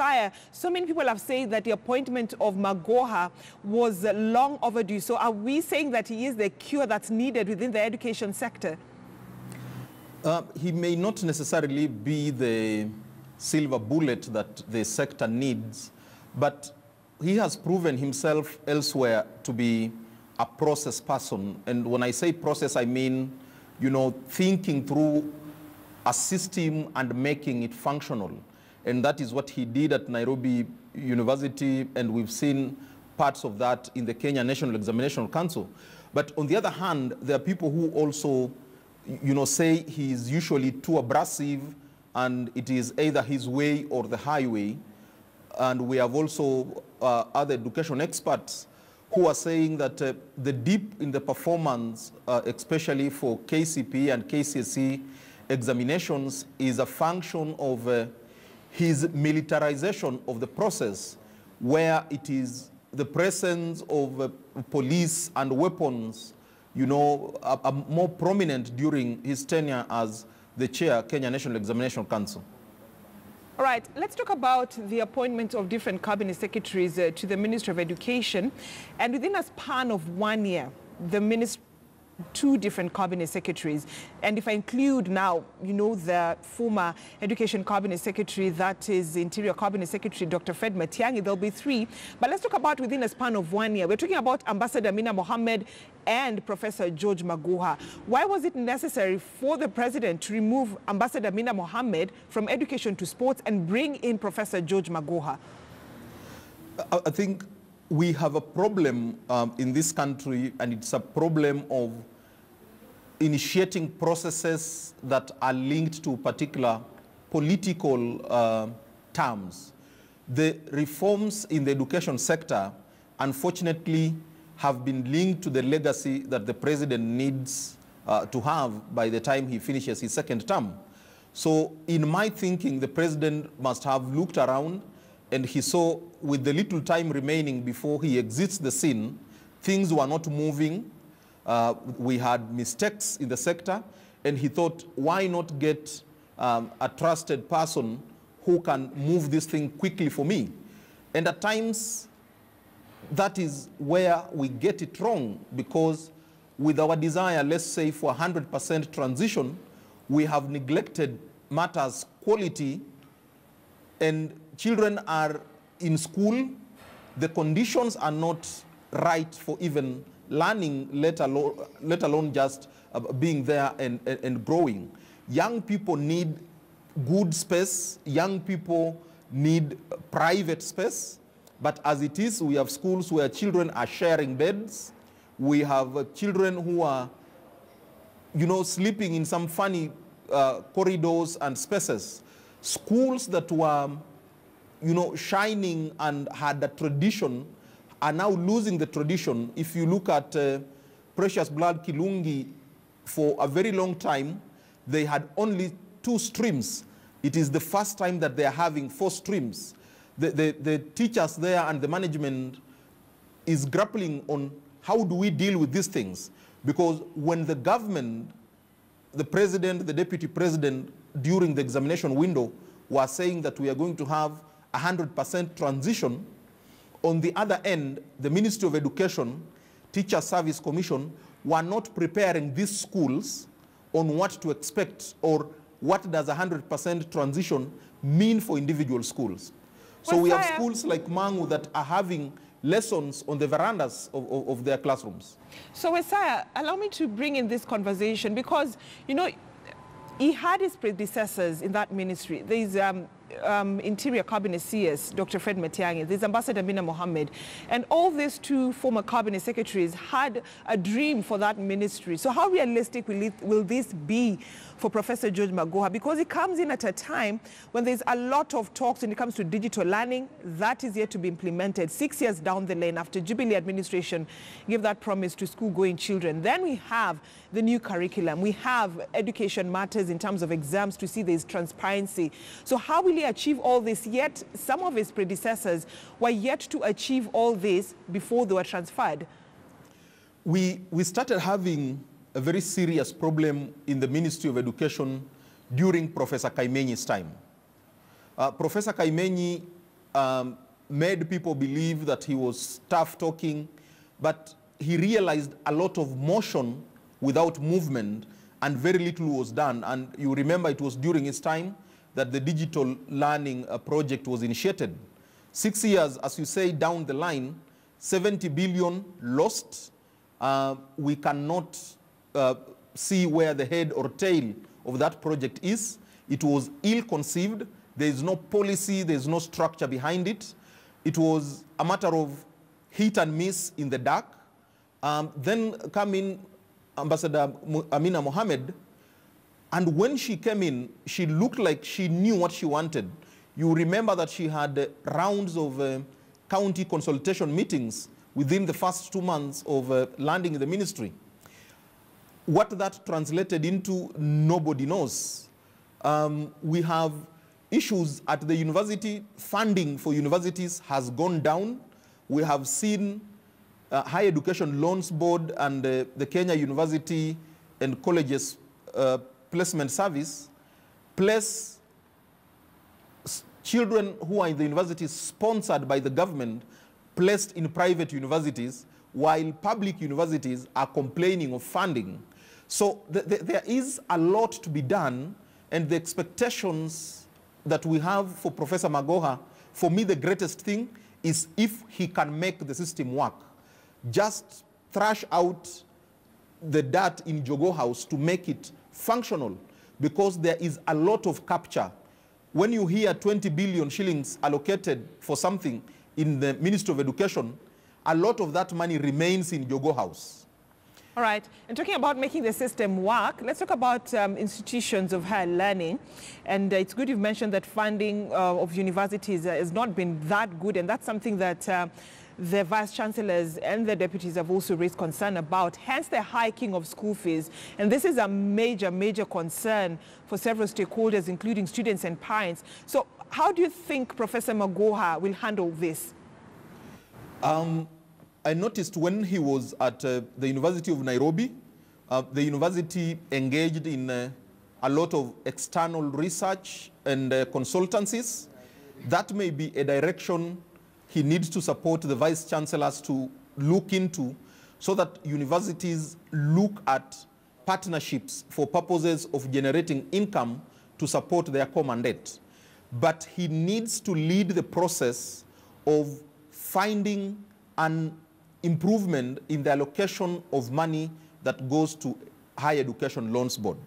Sire, so many people have said that the appointment of Magoha was long overdue. So are we saying that he is the cure that's needed within the education sector? He may not necessarily be the silver bullet that the sector needs, but he has proven himself elsewhere to be a process person. And when I say process, I mean, you know, thinking through a system and making it functional. And that is what he did at Nairobi University, and we've seen parts of that in the Kenya National Examination Council. But on the other hand, there are people who also, you know, say he is usually too abrasive and it is either his way or the highway. And we have also other education experts who are saying that the dip in the performance, especially for KCPE and KCSE examinations, is a function of his militarization of the process, where it is the presence of police and weapons, you know, are more prominent during his tenure as the chair, Kenya National Examination Council. All right, let's talk about the appointment of different cabinet secretaries to the Ministry of Education. And within a span of 1 year, the ministry, 2 different cabinet secretaries. And if I include now, you know, the former Education Cabinet Secretary, that is Interior Cabinet Secretary, Dr. Fred Matiang'i, there'll be 3. But let's talk about within a span of 1 year. We're talking about Ambassador Mwanahamid and Professor George Magoha. Why was it necessary for the president to remove Ambassador Mwanahamid from education to sports and bring in Professor George Magoha? I think we have a problem in this country, and it's a problem of initiating processes that are linked to particular political terms. The reforms in the education sector, unfortunately, have been linked to the legacy that the president needs to have by the time he finishes his 2nd term. So in my thinking, the president must have looked around, and he saw, with the little time remaining before he exits the scene, things were not moving. We had mistakes in the sector, and he thought, why not get a trusted person who can move this thing quickly for me? And at times, that is where we get it wrong, because with our desire, let's say, for 100% transition, we have neglected matters quality, and children are in school, the conditions are not right for even learning, let alone just being there and growing. Young people need good space, young people need private space, but as it is, we have schools where children are sharing beds, we have children who are, you know, sleeping in some funny corridors and spaces. Schools that were, you know, shining and had a tradition are now losing the tradition. If you look at Precious Blood Kilungi, for a very long time, they had only 2 streams. It is the first time that they are having 4 streams. The teachers there and the management is grappling on how do we deal with these things. Because when the government, the president, the deputy president, during the examination window, were saying that we are going to have 100% transition, on the other end, the Ministry of Education, Teacher Service Commission, were not preparing these schools on what to expect or what does 100% transition mean for individual schools. So we have schools like Mangu that are having lessons on the verandas of their classrooms. So, Isaiah, allow me to bring in this conversation because, you know, he had his predecessors in that ministry. There's Interior Cabinet CS, Dr. Fred Matiang'i, there's Ambassador Mwanahamid, and all these 2 former cabinet secretaries had a dream for that ministry. So how realistic will this be for Professor George Magoha? Because it comes in at a time when there's a lot of talks when it comes to digital learning. That is yet to be implemented 6 years down the lane after Jubilee administration gave that promise to school-going children. Then we have the new curriculum. We have education matters in terms of exams to see there's transparency. So how will he achieve all this? Yet some of his predecessors were yet to achieve all this before they were transferred. We started having a very serious problem in the Ministry of Education during Professor Kaimenyi's time. Professor Kaimenyi made people believe that he was tough talking, but he realized a lot of motion without movement, and very little was done. And you remember it was during his time that the digital learning project was initiated. 6 years, as you say, down the line, 70 billion lost. We cannot see where the head or tail of that project is. It was ill-conceived. There is no policy, there is no structure behind it. It was a matter of hit and miss in the dark. Then come in Ambassador Mwanahamid, and when she came in, she looked like she knew what she wanted. You remember that she had rounds of county consultation meetings within the first 2 months of landing in the ministry. What that translated into, nobody knows. We have issues at the university. Funding for universities has gone down. We have seen Higher Education Loans Board and the Kenya University and Colleges Placement Service place children who are in the universities sponsored by the government placed in private universities, while public universities are complaining of funding. So there is a lot to be done, and the expectations that we have for Professor Magoha, for me the greatest thing is if he can make the system work. Just thrash out the dirt in Jogo House to make it functional, because there is a lot of capture. When you hear 20 billion shillings allocated for something in the Ministry of Education, a lot of that money remains in Jogo House. All right. And talking about making the system work, let's talk about institutions of higher learning. And it's good you've mentioned that funding of universities has not been that good, and that's something that the vice-chancellors and the deputies have also raised concern about, hence the hiking of school fees. And this is a major, major concern for several stakeholders, including students and parents. So how do you think Professor Magoha will handle this? I noticed when he was at the University of Nairobi, the university engaged in a lot of external research and consultancies. That may be a direction he needs to support the vice-chancellors to look into, so that universities look at partnerships for purposes of generating income to support their core mandate. But he needs to lead the process of finding an improvement in the allocation of money that goes to Higher Education Loans Board.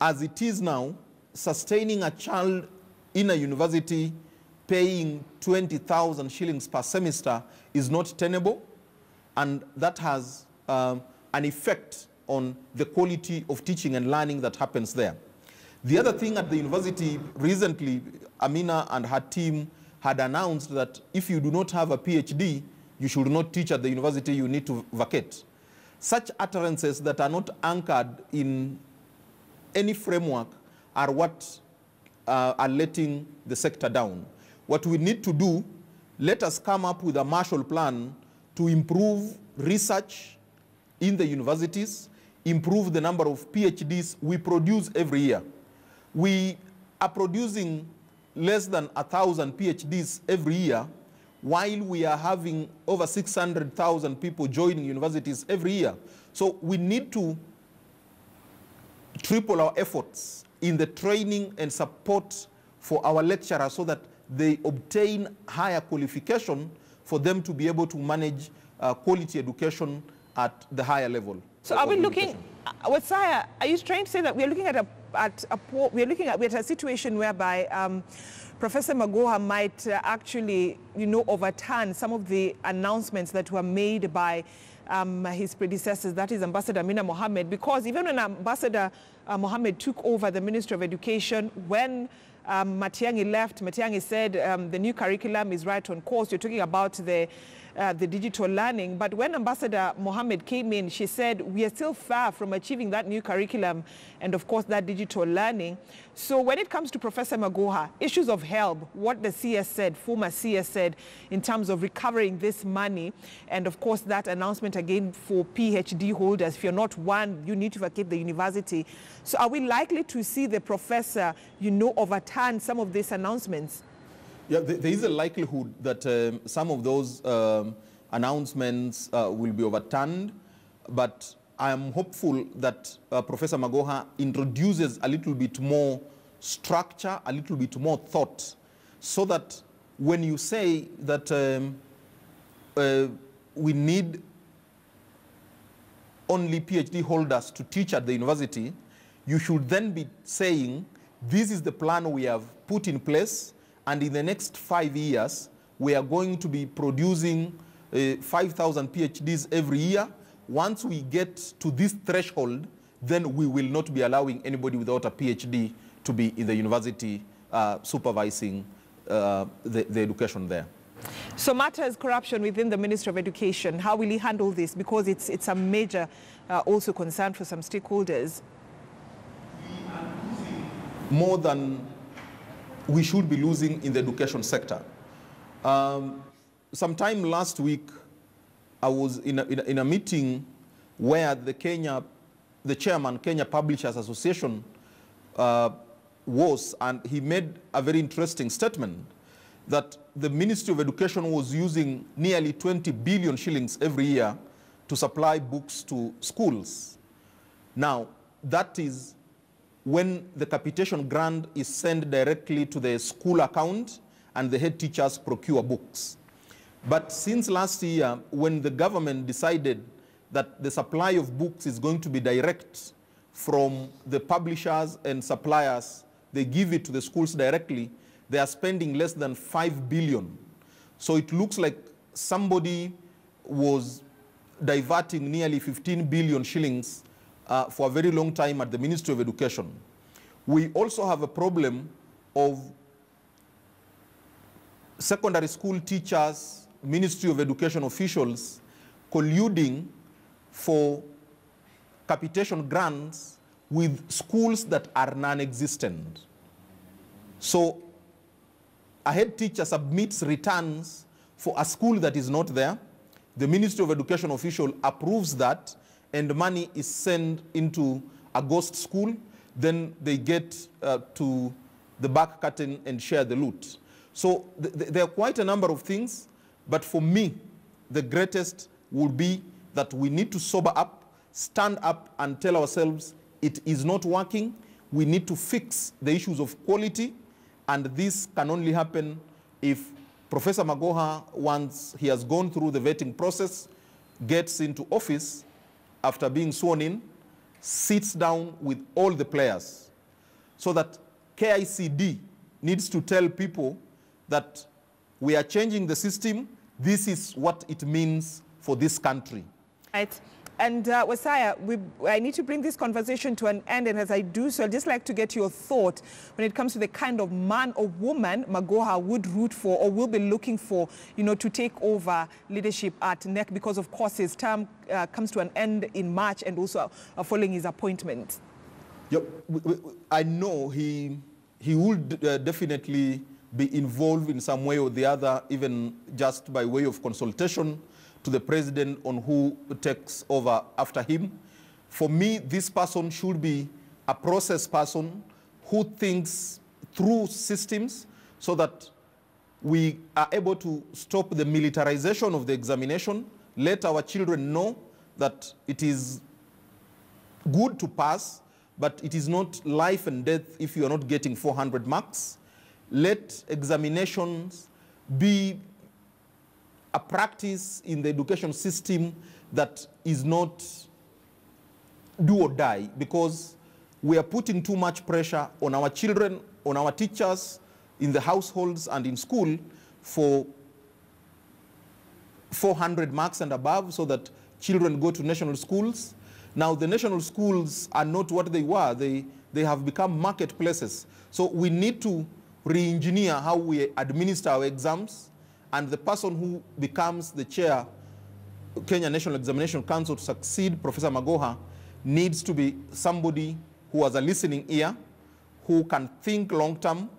As it is now, sustaining a child in a university paying 20,000 shillings per semester is not tenable, and that has an effect on the quality of teaching and learning that happens there. The other thing at the university recently, Amina and her team had announced that if you do not have a PhD, you should not teach at the university, you need to vacate. Such utterances that are not anchored in any framework are what are letting the sector down. What we need to do, let us come up with a Marshall Plan to improve research in the universities, improve the number of PhDs we produce every year. We are producing less than 1,000 PhDs every year, while we are having over 600,000 people joining universities every year. So we need to triple our efforts in the training and support for our lecturers, so that they obtain higher qualification for them to be able to manage quality education at the higher level. So are we looking, Wasaya, are you trying to say that we're looking at a situation whereby Professor Magoha might actually, overturn some of the announcements that were made by his predecessors, that is Ambassador Mwanahamid, because even when Ambassador Mwanahamid took over the Ministry of Education, when Matiang'i left, Matiang'i said the new curriculum is right on course. You're talking about the digital learning. But when Ambassador Mwanahamid came in, she said, we are still far from achieving that new curriculum and, of course, that digital learning. So when it comes to Professor Magoha, issues of help, what the CS said, former CS said, in terms of recovering this money, and, of course, that announcement again for PhD holders, if you're not one, you need to vacate the university. So are we likely to see the professor, overturn some of these announcements? Yeah, there is a likelihood that some of those announcements will be overturned, but I am hopeful that Professor Magoha introduces a little bit more structure, a little bit more thought, so that when you say that we need only PhD holders to teach at the university, you should then be saying, this is the plan we have put in place, and in the next 5 years, we are going to be producing 5,000 PhDs every year. Once we get to this threshold, then we will not be allowing anybody without a PhD to be in the university supervising the education there. So matters corruption within the Ministry of Education. How will he handle this? Because it's a major also concern for some stakeholders. More than we should be losing in the education sector. Sometime last week, I was in a meeting where the chairman, Kenya Publishers Association, was, and he made a very interesting statement that the Ministry of Education was using nearly 20 billion shillings every year to supply books to schools. Now, that is when the capitation grant is sent directly to the school account and the head teachers procure books. But since last year, when the government decided that the supply of books is going to be direct from the publishers and suppliers, they give it to the schools directly, they are spending less than 5 billion. So it looks like somebody was diverting nearly 15 billion shillings for a very long time at the Ministry of Education. We also have a problem of secondary school teachers, Ministry of Education officials colluding for capitation grants with schools that are non-existent. So a head teacher submits returns for a school that is not there. The Ministry of Education official approves that, and money is sent into a ghost school. Then they get to the back curtain and share the loot. So there are quite a number of things, but for me, the greatest would be that we need to sober up, stand up and tell ourselves it is not working. We need to fix the issues of quality, and this can only happen if Professor Magoha, once he has gone through the vetting process, gets into office after being sworn in, sits down with all the players, so that KICD needs to tell people that we are changing the system. This is what it means for this country. Right. And Wasaya, I need to bring this conversation to an end, and as I do so, I'd just like to get your thought when it comes to the kind of man or woman Magoha would root for or will be looking for, to take over leadership at KNEC, because of course his term comes to an end in March, and also following his appointment. Yep. I know he would definitely be involved in some way or the other, even just by way of consultation to the president on who takes over after him. For me, this person should be a process person who thinks through systems so that we are able to stop the militarization of the examination, let our children know that it is good to pass, but it is not life and death if you are not getting 400 marks. Let examinations be a practice in the education system that is not do or die, because we are putting too much pressure on our children, on our teachers, in the households and in school for 400 marks and above, so that children go to national schools. Now, the national schools are not what they were. They have become marketplaces. So we need to re-engineer how we administer our exams, and the person who becomes the chair of Kenya National Examination Council to succeed Professor Magoha needs to be somebody who has a listening ear, who can think long-term,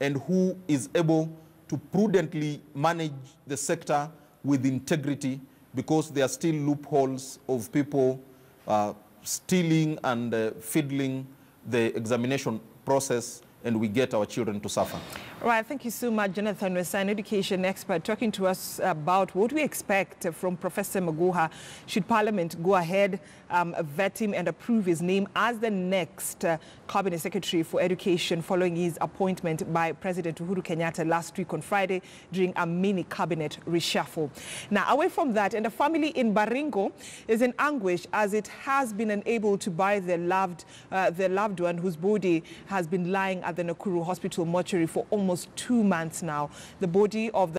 and who is able to prudently manage the sector with integrity, because there are still loopholes of people stealing and fiddling the examination process, and we get our children to suffer. All right, thank you so much, Jonathan Wesa, an education expert, talking to us about what we expect from Professor Magoha should Parliament go ahead, vet him and approve his name as the next Cabinet Secretary for Education following his appointment by President Uhuru Kenyatta last week on Friday during a mini cabinet reshuffle. Now, away from that, and the family in Baringo is in anguish as it has been unable to bury their loved one whose body has been lying at the Nakuru Hospital mortuary for almost 2 months now. The body of the